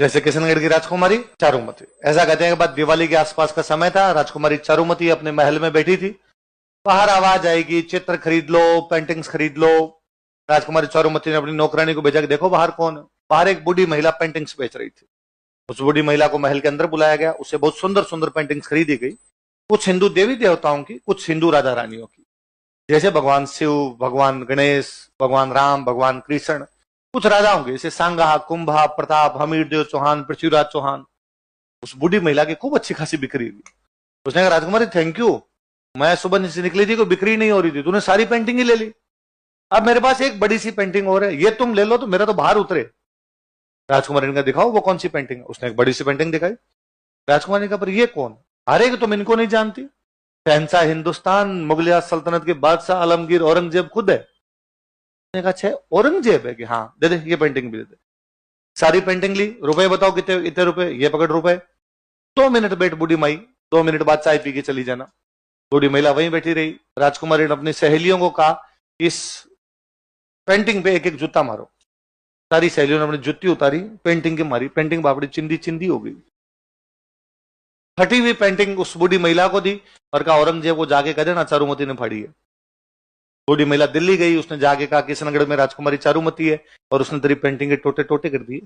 जैसे किशनगढ़ की राजकुमारी चारुमती, ऐसा कहते हैं कि बाद दिवाली के आसपास का समय था, राजकुमारी चारुमती अपने महल में बैठी थी, बाहर आवाज आएगी चित्र खरीद लो, पेंटिंग्स खरीद लो। राजकुमारी चारुमती ने अपनी नौकरानी को भेजा कि देखो बाहर कौन है। बाहर एक बूढ़ी महिला पेंटिंग्स बेच रही थी। उस बूढ़ी महिला को महल के अंदर बुलाया गया, उससे बहुत सुंदर सुंदर पेंटिंग्स खरीदी गई, कुछ हिंदू देवी देवताओं की, कुछ हिंदू राजा रानियों की, जैसे भगवान शिव, भगवान गणेश, भगवान राम, भगवान कृष्ण, कुछ राजाओं के जैसे सांगा, कुंभा, प्रताप, हमीरदेव चौहान, पृथ्वीराज चौहान। उस बूढ़ी महिला की खूब अच्छी खासी बिक्री हुई। उसने कहा राजकुमारी थैंक यू, मैं सुबह से निकली थी, कोई बिक्री नहीं हो रही थी, तूने सारी पेंटिंग ही ले ली, अब मेरे पास एक बड़ी सी पेंटिंग और है, ये तुम ले लो तो मेरा तो बाहर उतरे। राजकुमारी ने कहा दिखाओ वो कौन सी पेंटिंग है। उसने एक बड़ी सी पेंटिंग दिखाई। राजकुमारी ने कहा पर ये कौन? अरे तुम इनको नहीं जानती, शहंशाह हिंदुस्तान मुगलिया सल्तनत के बादशाह आलमगीर औरंगजेब खुद है। कहा अच्छा औरंगजेब है कि हाँ, दे दे ये पेंटिंग भी दे दे। सारी पेंटिंग ली, रुपए बताओ कितने, इतने रुपए, ये पकड़ रुपए। 2 मिनट बैठ बूढ़ी माई, 2 मिनट बाद चाय पी के चली जाना। बूढ़ी महिला वहीं बैठी रही। राजकुमारी ने अपनी सहेलियों को कहा इस पेंटिंग पे एक एक जूता मारो। सारी सहेलियों ने अपनी जुत्ती उतारी, पेंटिंग की मारी, पेंटिंग बापड़ी चिंदी चिंदी हो गई। फटी हुई पेंटिंग उस बूढ़ी महिला को दी और कहा औरंगजेब को जाके कह देना चारुमती ने फाड़ी है। बूढ़ी महिला दिल्ली गई, उसने जाके कहा किशनगढ़ में राजकुमारी चारुमती है और उसने तेरी पेंटिंग के टोटे टोटे कर दिए।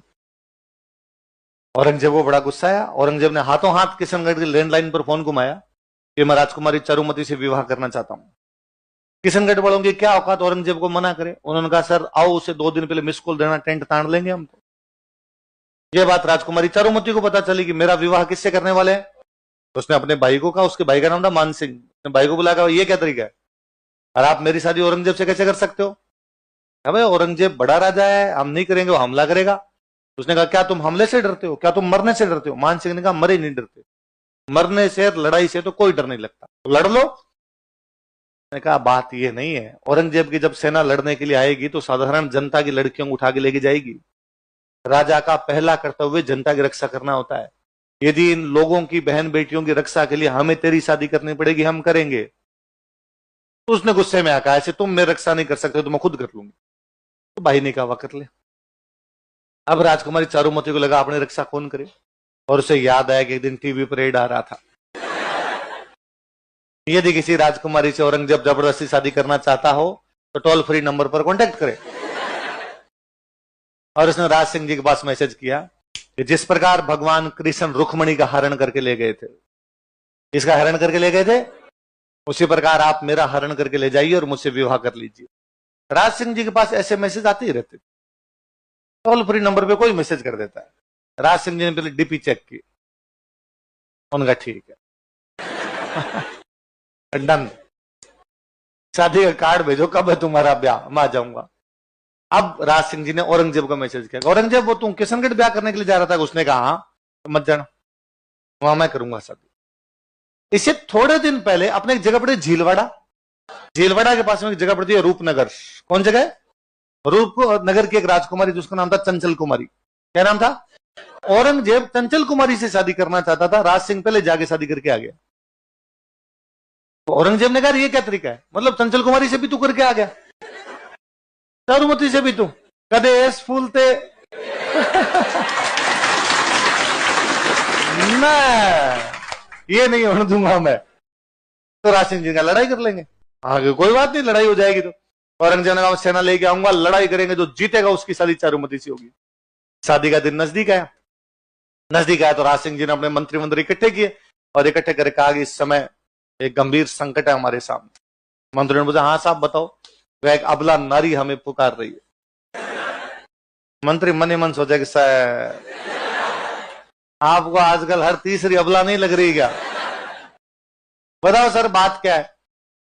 औरंगजेब को बड़ा गुस्सा आया। औरंगजेब ने हाथों हाथ किशनगढ़ की लैंडलाइन पर फोन घुमाया कि मैं राजकुमारी चारुमती से विवाह करना चाहता हूं। किशनगढ़ वालों की क्या औकात औरंगजेब को मना करे। उन्होंने कहा सर आओ, उसे 2 दिन पहले मिस कॉल देना, टेंट तान लेंगे हम तो। यह बात राजकुमारी चारुमती को पता चली कि मेरा विवाह किससे करने वाले हैं। तो उसने अपने भाई को कहा, उसके भाई का नाम था मान सिंह, अपने भाई को बुलाया, ये क्या तरीका है और आप मेरी शादी औरंगजेब से कैसे कर सकते हो? भाई औरंगजेब बड़ा राजा है, हम नहीं करेंगे, वो हमला करेगा। उसने कहा क्या तुम हमले से डरते हो, क्या तुम मरने से डरते हो? मान सिंह ने कहा मरे नहीं डरते, मरने से लड़ाई से तो कोई डर नहीं लगता, तो लड़ लो। मैंने कहा बात ये नहीं है, औरंगजेब की जब सेना लड़ने के लिए आएगी तो साधारण जनता की लड़कियों को उठा के लेके जाएगी। राजा का पहला कर्तव्य जनता की रक्षा करना होता है। यदि इन लोगों की बहन बेटियों की रक्षा के लिए हमें तेरी शादी करनी पड़ेगी, हम करेंगे। तो उसने गुस्से में आकर ऐसे तुम मेरी रक्षा नहीं कर सकते तो मैं खुद कर लूंगी। तो भाई ने कहा कर ले। अब राजकुमारी चारुमती को लगा अपनी रक्षा कौन करे, और उसे याद आया कि एक दिन टीवी पर एड आ रहा था, यदि किसी राजकुमारी से औरंगजेब जबरदस्ती शादी करना चाहता हो तो टोल फ्री नंबर पर कांटेक्ट करे। और उसने राज सिंह जी के पास मैसेज किया कि जिस प्रकार भगवान कृष्ण रुक्मणी का हरण करके ले गए थे, इसका हरण करके ले गए थे, उसी प्रकार आप मेरा हरण करके ले जाइए और मुझसे विवाह कर लीजिए। राज सिंह जी के पास ऐसे मैसेज आते ही रहते, टोल फ्री नंबर पे कोई मैसेज कर देता है। राज सिंह जी ने पहले डीपी चेक की, उनका ठीक है डन, शादी का कार्ड भेजो, कब है तुम्हारा ब्याह, मैं आ जाऊंगा। अब राज सिंह जी ने औरंगजेब का मैसेज किया, औरंगजेब वो तुम किशनगढ़ ब्याह करने के लिए जा रहा था? उसने कहा हाँ, तो मत जाना, वहां मैं करूंगा शादी। इससे थोड़े दिन पहले अपने एक जगह पड़ी झीलवाड़ा, झीलवाड़ा के पास में एक जगह पड़ती है रूपनगर। कौन जगह है? रूपनगर की एक राजकुमारी जिसका नाम था चंचल कुमारी। क्या नाम था? औरंगजेब चंचल कुमारी से शादी करना चाहता था, राज सिंह पहले जाके शादी करके आ गया। तो औरंगजेब ने कहा ये क्या तरीका है, मतलब चंचल कुमारी से भी तू करके आ गया, चारुमती से भी तू कदेश फूलते मैं ये नहीं होने दूंगा मैं। तो राज सिंह जी का लड़ाई कर लेंगे, आगे कोई बात नहीं, लड़ाई हो जाएगी। तो औरंगजेब ने कहा सेना लेके आऊंगा, लड़ाई करेंगे, जो जीतेगा उसकी शादी चारुमती से होगी। शादी का दिन नजदीक आया, नजदीक आया तो राज सिंह जी ने अपने मंत्री इकट्ठे किए और इकट्ठे करके कहा कि इस समय एक गंभीर संकट है हमारे सामने। मंत्री ने पूछा हाँ साहब बताओ। वह एक अबला नारी हमें पुकार रही है। मंत्री मन ही मन सोचा कि आपको आजकल हर तीसरी अबला नहीं लग रही क्या? बताओ सर बात क्या है?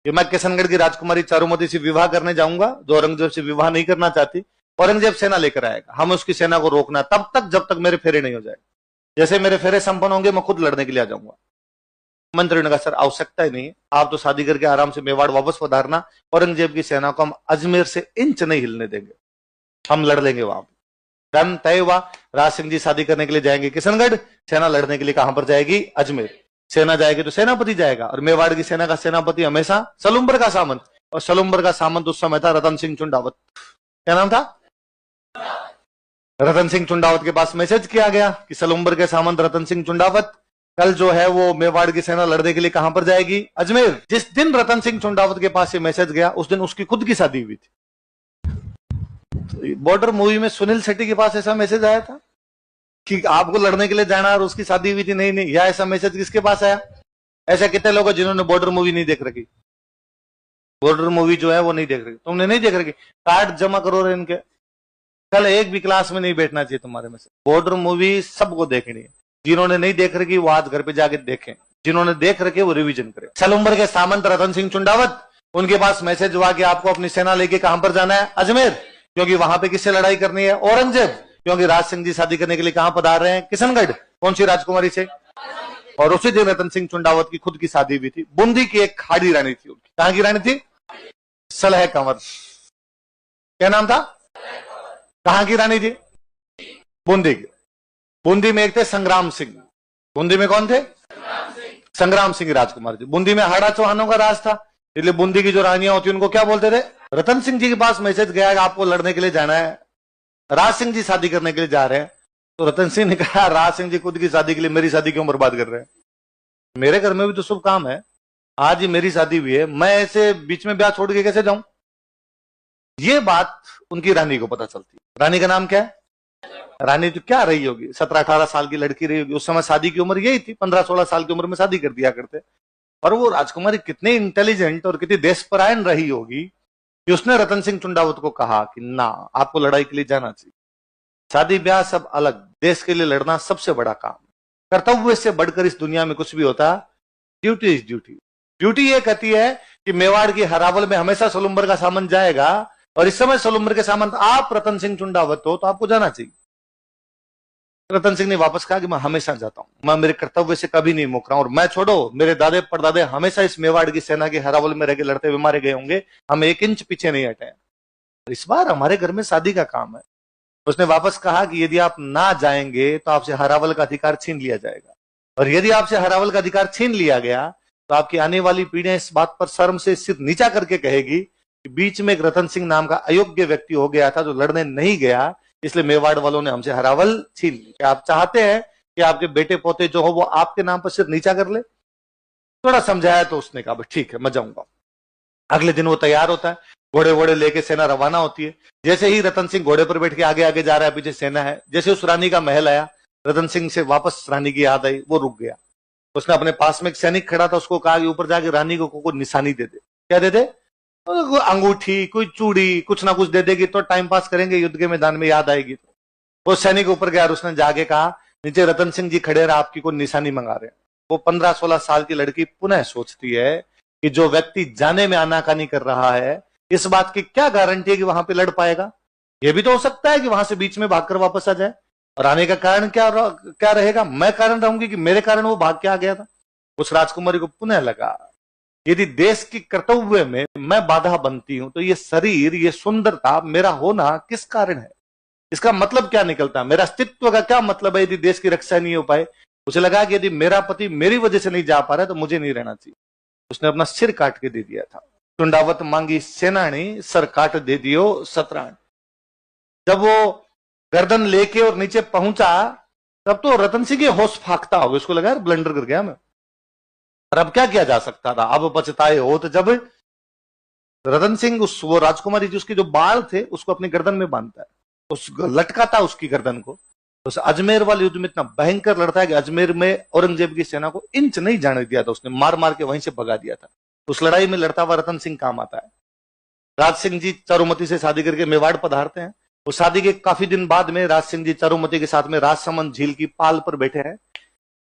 कि मैं किशनगढ़ की राजकुमारी चारुमती से विवाह करने जाऊंगा, जो औरंगजेब से विवाह नहीं करना चाहती। औरंगजेब सेना लेकर आएगा, हम उसकी सेना को रोकना तब तक जब तक मेरे फेरे नहीं हो जाए। जैसे मेरे फेरे संपन्न होंगे मैं खुद लड़ने के लिए आ जाऊंगा। मंत्री ने कहा सर आवश्यकता ही नहीं, आप तो शादी करके आराम से मेवाड़ वापस पधारना, औरंगजेब की सेना को हम अजमेर से इंच नहीं हिलने देंगे, हम लड़ लेंगे वहां। डन, तय हुआ। राज सिंह जी शादी करने के लिए जाएंगे किशनगढ़, सेना लड़ने के लिए कहां पर जाएगी? अजमेर। सेना जाएगी तो सेनापति जाएगा, और मेवाड़ की सेना का सेनापति हमेशा सलुम्बर का सामंत, और सलुम्बर का सामंत उस समय था रतन सिंह चुंडावत। क्या नाम था? रतन सिंह चुंडावत के पास मैसेज किया गया कि सलुम्बर के सामंत रतन सिंह चुंडावत कल जो है वो मेवाड़ की सेना लड़ने के लिए कहां पर जाएगी? अजमेर। जिस दिन रतन सिंह चुंडावत के पास ये मैसेज गया उस दिन उसकी खुद की शादी हुई थी। बॉर्डर मूवी में सुनील शेट्टी के पास ऐसा मैसेज आया था कि आपको लड़ने के लिए जाना और उसकी शादी हुई थी? नहीं नहीं। या ऐसा मैसेज किसके पास आया? ऐसा कितने लोग हैं जिन्होंने बॉर्डर मूवी नहीं देख रखी? बॉर्डर मूवी जो है वो नहीं देख रखी। तुमने नहीं देख रखी? कार्ड जमा करो रे इनके। कल एक भी क्लास में नहीं बैठना चाहिए तुम्हारे में से। बॉर्डर मूवी सबको देखनी है। जिन्होंने नहीं देख रखी वो आज घर पे जाके देखें, जिन्होंने देख रखे वो रिवीजन करें। सलुम्बर के सामंत रतन सिंह चुंडावत, उनके पास मैसेज हुआ कि आपको अपनी सेना लेके कहां पर जाना है? अजमेर। क्योंकि वहां पे किससे लड़ाई करनी है? औरंगजेब। क्योंकि राज सिंह जी शादी करने के लिए कहां पधार रहे हैं? किशनगढ़। कौन सी राजकुमारी से? और उसी दिन रतन सिंह चुंडावत की खुद की शादी हुई थी। बूंदी की एक खाड़ी रानी थी उनकी। कहां की रानी थी? सलह कंवर। क्या नाम था? कहां की रानी थी? बूंदी की। बूंदी में एक थे संग्राम सिंह। बूंदी में कौन थे? संग्राम सिंह राजकुमार जी। बूंदी में हाड़ा चौहानों का राज था, इसलिए बूंदी की जो रानियां होती उनको क्या बोलते थे? रतन सिंह जी के पास मैसेज गया कि आपको लड़ने के लिए जाना है, राज सिंह जी शादी करने के लिए जा रहे हैं। तो रतन सिंह ने कहा राज सिंह जी खुद की शादी के लिए मेरी शादी क्यों बर्बाद कर रहे हैं? मेरे घर में भी तो शुभ काम है, आज ही मेरी शादी हुई है, मैं ऐसे बीच में ब्याह छोड़ के कैसे जाऊं? ये बात उनकी रानी को पता चलती। रानी का नाम क्या है? रानी तो क्या रही होगी, 17-18 साल की लड़की रही होगी। उस समय शादी की उम्र यही थी, 15-16 साल की उम्र में शादी कर दिया करते। और वो राजकुमारी कितनी इंटेलिजेंट और कितनी देशपरायण रही होगी कि उसने रतन सिंह चुंडावत को कहा कि ना, आपको लड़ाई के लिए जाना चाहिए। शादी ब्याह सब अलग, देश के लिए लड़ना सबसे बड़ा काम। कर्तव्य से बढ़कर इस दुनिया में कुछ भी होता, ड्यूटी इज ड्यूटी। ड्यूटी ये कहती है कि मेवाड़ की हरावल में हमेशा सलुम्बर का सामंत जाएगा, और इस समय सलुम्बर के सामंत आप रतन सिंह चुंडावत हो, तो आपको जाना चाहिए। रतन सिंह ने वापस कहा कि मैं हमेशा जाता हूं, मैं मेरे कर्तव्य से कभी नहीं मुक रहा हूं, और मैं छोड़ो, मेरे दादे परदादे हमेशा इस मेवाड़ की सेना के हरावल में रह के लड़ते हुए मारे गए होंगे, हम 1 इंच पीछे नहीं हटे। इस बार हमारे घर में शादी का काम है। उसने वापस कहा कि यदि आप ना जाएंगे तो आपसे हरावल का अधिकार छीन लिया जाएगा, और यदि आपसे हरावल का अधिकार छीन लिया गया तो आपकी आने वाली पीढ़ियां इस बात पर शर्म से सिर नीचा करके कहेगी कि बीच में एक रतन सिंह नाम का अयोग्य व्यक्ति हो गया था जो लड़ने नहीं गया, इसलिए मेवाड़ वालों ने हमसे हरावल छीन ली। क्या आप चाहते हैं कि आपके बेटे पोते जो हो वो आपके नाम पर सिर नीचा कर ले? थोड़ा समझाया तो उसने कहा ठीक है मैं जाऊंगा। अगले दिन वो तैयार होता है, घोड़े वोड़े लेके सेना रवाना होती है। जैसे ही रतन सिंह घोड़े पर बैठ के आगे आगे जा रहा है, पीछे सेना है, जैसे उस रानी का महल आया, रतन सिंह से वापस रानी की याद आई, वो रुक गया। उसने अपने पास में एक सैनिक खड़ा था, उसको कहा कि ऊपर जाके रानी को कोई निशानी दे दे। क्या दे दे? कोई अंगूठी, कोई चूड़ी, कुछ ना कुछ दे देगी तो टाइम पास करेंगे, युद्ध के मैदान में याद आएगी। वो सैनिक ऊपर गया और उसने जाके कहा नीचे रतन सिंह जी खड़े रहे, आपकी कोई निशानी मंगा रहे हैं। वो 15-16 साल की लड़की पुनः सोचती है कि जो व्यक्ति जाने में आनाकानी कर रहा है, इस बात की क्या गारंटी है कि वहां पे लड़ पाएगा? यह भी तो हो सकता है कि वहां से बीच में भागकर वापस आ जाए, और आने का कारण क्या रहेगा? मैं कारण रहूंगी कि मेरे कारण वो भाग के आ गया था। उस राजकुमारी को पुनः लगा यदि देश की कर्तव्य में मैं बाधा बनती हूं तो ये शरीर, ये सुंदरता, मेरा होना किस कारण है? इसका मतलब क्या निकलता है? मेरा अस्तित्व का क्या मतलब है यदि देश की रक्षा नहीं हो पाए? उसे लगा कि यदि मेरा पति मेरी वजह से नहीं जा पा रहा है तो मुझे नहीं रहना चाहिए। उसने अपना सिर काट के दे दिया था। चुंडावत मांगी सेनानी, सर काट दे दियो सतरान। जब वो गर्दन लेके और नीचे पहुंचा तब तो रतन सिंह के होश फाकता हो, उसको लगा ब्लंडर कर गया मैं। और अब क्या किया जा सकता था? अब पछताए हो तो जब रतन सिंह वो राजकुमारी जी उसके जो बाल थे उसको अपनी गर्दन में बांधता है, उस लटकाता उसकी गर्दन को। उस अजमेर वाले युद्ध में इतना भयंकर लड़ता है कि अजमेर में औरंगजेब की सेना को इंच नहीं जाने दिया था, उसने मार मार के वहीं से भगा दिया था। उस लड़ाई में लड़ता हुआ रतन सिंह काम आता है। राज सिंह जी चारुमती से शादी करके मेवाड़ पधारते हैं। उस शादी के काफी दिन बाद में राज सिंह जी चारुमती के साथ में राजसमंद झील की पाल पर बैठे हैं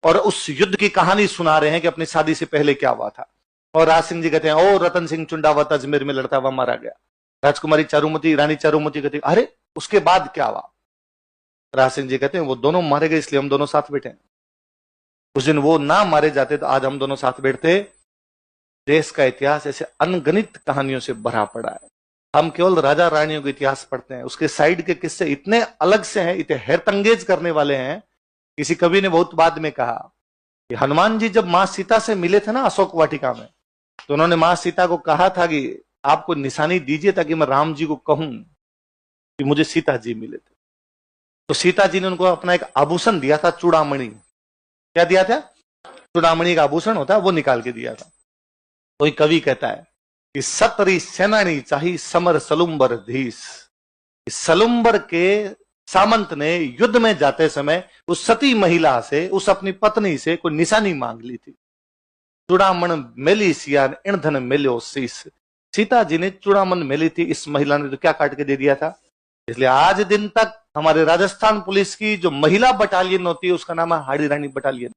और उस युद्ध की कहानी सुना रहे हैं कि अपनी शादी से पहले क्या हुआ था। और राज सिंह जी कहते हैं ओ रतन सिंह चुंडावत अजमेर में लड़ता हुआ मारा गया। राजकुमारी चारुमती, रानी चारुमती कहती अरे उसके बाद क्या हुआ? राज सिंह जी कहते हैं वो दोनों मारे गए इसलिए हम दोनों साथ बैठे हैं। उस दिन वो ना मारे जाते तो आज हम दोनों साथ बैठते। देश का इतिहास ऐसे अनगणित कहानियों से भरा पड़ा है। हम केवल राजा रानियों का इतिहास पढ़ते हैं, उसके साइड के किस्से इतने अलग से हैं, इतने हैरतंगेज करने वाले हैं। किसी कवि ने बहुत बाद में कहा कि हनुमान जी जब मां सीता से मिले थे ना अशोक वाटिका में, तो उन्होंने मां सीता को कहा था कि आपको निशानी दीजिए ताकि मैं राम जी को कहूं कि मुझे सीता जी मिले थे। तो सीता जी ने उनको अपना एक आभूषण दिया था, चूड़ामणि। क्या दिया था? चूड़ामणि का आभूषण होता है, वो निकाल के दिया था। कोई कवि कहता है कि सतरी सेनानी चाही समर सलुम्बर धीस। सलुम्बर के सामंत ने युद्ध में जाते समय उस सती महिला से, उस अपनी पत्नी से कोई निशानी मांग ली थी। चूड़ामण मेली सिया ईंधन मिलो शीस। सीता जी ने चूड़ामण मेली थी, इस महिला ने तो क्या काट के दे दिया था। इसलिए आज दिन तक हमारे राजस्थान पुलिस की जो महिला बटालियन होती है उसका नाम है हाड़ी रानी बटालियन।